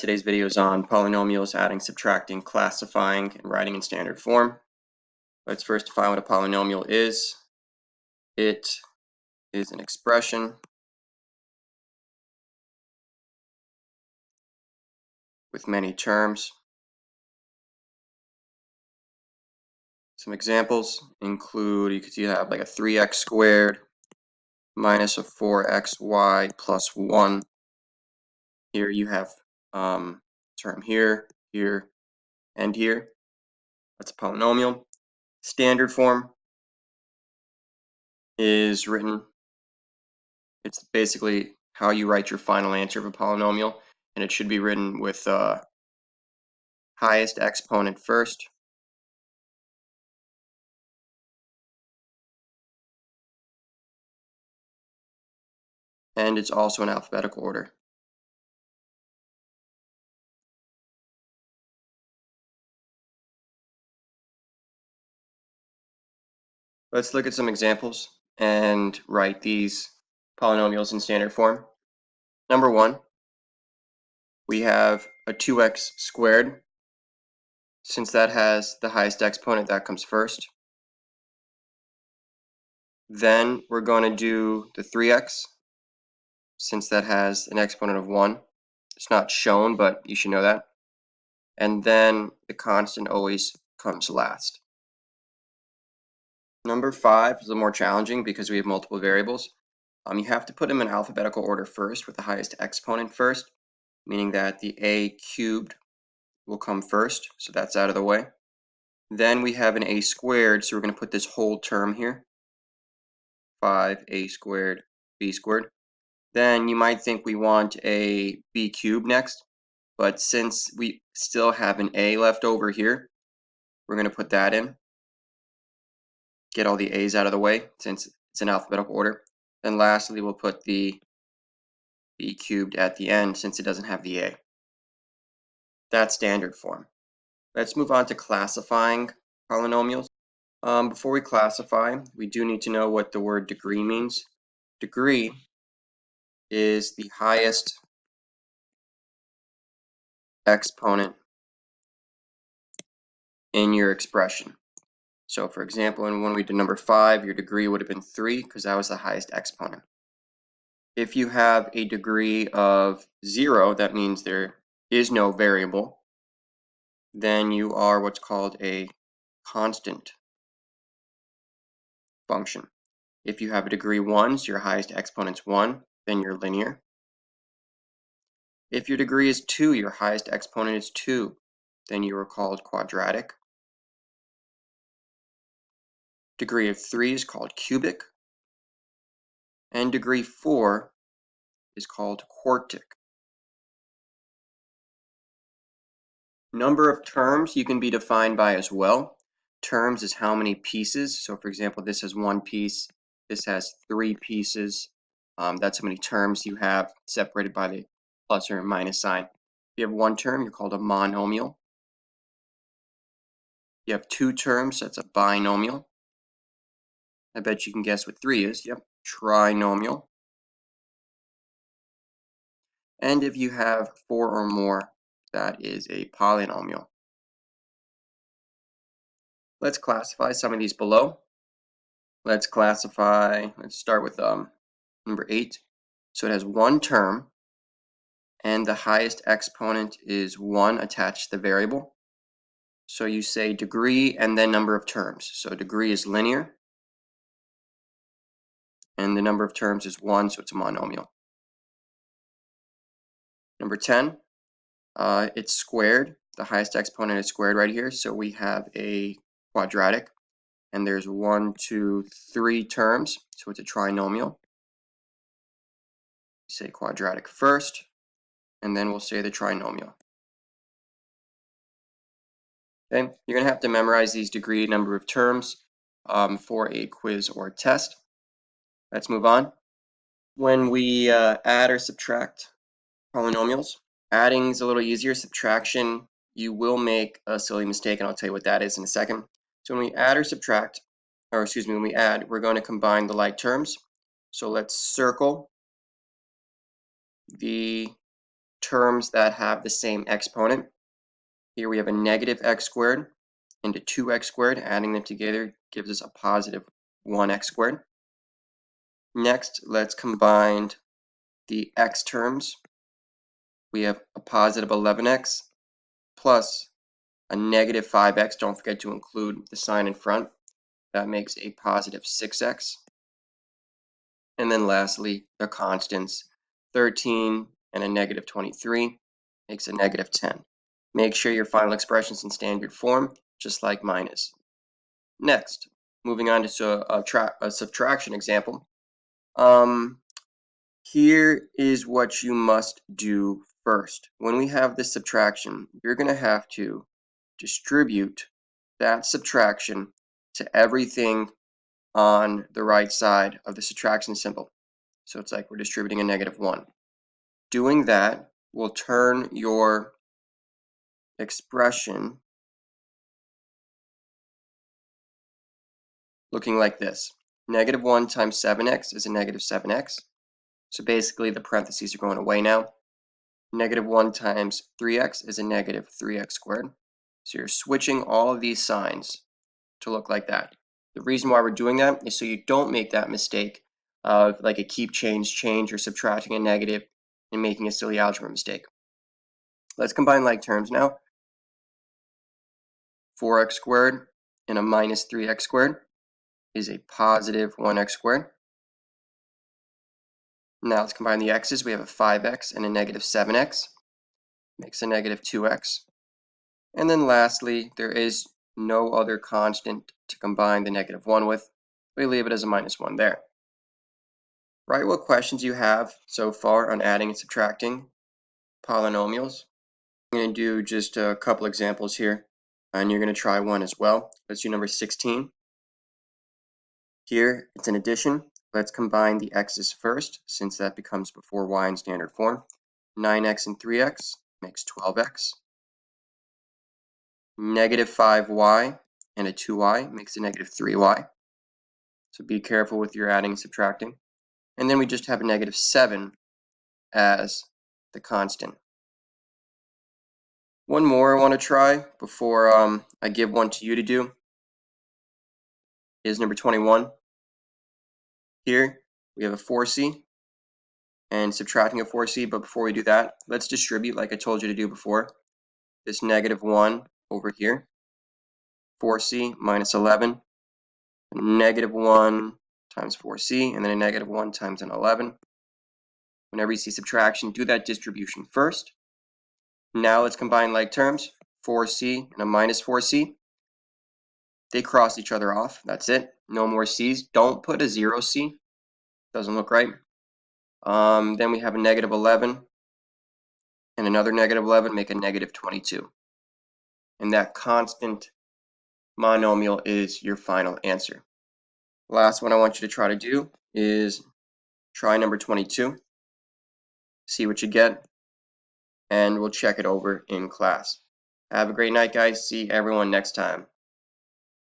Today's video is on polynomials, adding, subtracting, classifying, and writing in standard form. Let's first define what a polynomial is. It is an expression with many terms. Some examples include, you could see you have like a 3x squared minus a 4xy plus 1. Here you have term here, here, and here. That's a polynomial. Standard form is written, it's basically how you write your final answer of a polynomial, and it should be written with highest exponent first, and it's also in alphabetical order. Let's look at some examples and write these polynomials in standard form. Number 1, we have a 2x squared. Since that has the highest exponent, that comes first. Then we're going to do the 3x, since that has an exponent of 1. It's not shown, but you should know that. And then the constant always comes last. Number 5 is a little more challenging because we have multiple variables. You have to put them in alphabetical order first with the highest exponent first, meaning that the a cubed will come first, so that's out of the way. Then we have an a squared, so we're going to put this whole term here, 5a squared b squared. Then you might think we want a b cubed next, but since we still have an a left over here, we're going to put that in. Get all the a's out of the way since it's in alphabetical order. Then lastly, we'll put the b cubed at the end since it doesn't have the a. That's standard form. Let's move on to classifying polynomials. Before we classify, we do need to know what the word degree means. Degree is the highest exponent in your expression. So for example, when we did number 5, your degree would have been 3 because that was the highest exponent. If you have a degree of 0, that means there is no variable. Then you are what's called a constant function. If you have a degree 1, so your highest exponent's 1, then you're linear. If your degree is 2, your highest exponent is 2, then you are called quadratic. Degree of 3 is called cubic. And degree 4 is called quartic. Number of terms you can be defined by as well. Terms is how many pieces. So for example, this has 1 piece, this has 3 pieces. That's how many terms you have separated by the plus or minus sign. If you have 1 term, you're called a monomial. You have 2 terms, that's a binomial. I bet you can guess what 3 is. Yep, trinomial. And if you have 4 or more, that is a polynomial. Let's classify some of these below. Let's start with number 8. So it has 1 term, and the highest exponent is 1 attached to the variable. So you say degree and then number of terms. So degree is linear, and the number of terms is 1, so it's a monomial. Number 10, it's squared. The highest exponent is squared right here, so we have a quadratic, and there's 1, 2, 3 terms, so it's a trinomial. Say quadratic first, and then we'll say the trinomial. Okay, you're going to have to memorize these degree number of terms for a quiz or test. Let's move on. When we add or subtract polynomials, adding is a little easier. Subtraction, you will make a silly mistake, and I'll tell you what that is in a second. So when we add or subtract, or excuse me, when we add, we're going to combine the like terms. So let's circle the terms that have the same exponent. Here we have a negative x squared into 2x squared. Adding them together gives us a positive 1x squared. Next, let's combine the x terms. We have a positive 11x plus a negative 5x. Don't forget to include the sign in front. That makes a positive 6x. And then lastly, the constants, 13 and a negative 23 makes a negative 10. Make sure your final expression is in standard form, just like mine is. Next, moving on to a subtraction example. Here is what you must do first. When we have this subtraction, you're going to have to distribute that subtraction to everything on the right side of the subtraction symbol. So it's like we're distributing a negative 1. Doing that will turn your expression looking like this. Negative 1 times 7x is a negative 7x. So basically the parentheses are going away now. Negative 1 times 3x is a negative 3x squared. So you're switching all of these signs to look like that. The reason why we're doing that is so you don't make that mistake of like a keep change or subtracting a negative and making a silly algebra mistake. Let's combine like terms now. 4x squared and a minus 3x squared is a positive 1x squared. Now let's combine the x's. We have a 5x and a negative 7x. Makes a negative 2x. And then lastly, there is no other constant to combine the negative 1 with. We leave it as a minus 1 there. Write what questions you have so far on adding and subtracting polynomials. I'm going to do just a couple examples here, and you're going to try one as well. Let's do number 16. Here, it's an addition. Let's combine the x's first, since that becomes before y in standard form. 9x and 3x makes 12x. Negative 5y and a 2y makes a negative 3y. So be careful with your adding and subtracting. And then we just have a negative 7 as the constant. One more I want to try before I give one to you to do is number 21. Here we have a 4c and subtracting a 4c, but before we do that, let's distribute like I told you to do before. This negative 1 over here, 4c minus 11, negative 1 times 4c, and then a negative 1 times an 11. Whenever you see subtraction, do that distribution first. Now let's combine like terms, 4c and a minus 4c. They cross each other off. That's it. No more c's. Don't put a 0c. Doesn't look right. Then we have a negative 11 and another negative 11 make a negative 22. And that constant monomial is your final answer. Last one I want you to try to do is try number 22. See what you get, and we'll check it over in class. Have a great night, guys. See everyone next time.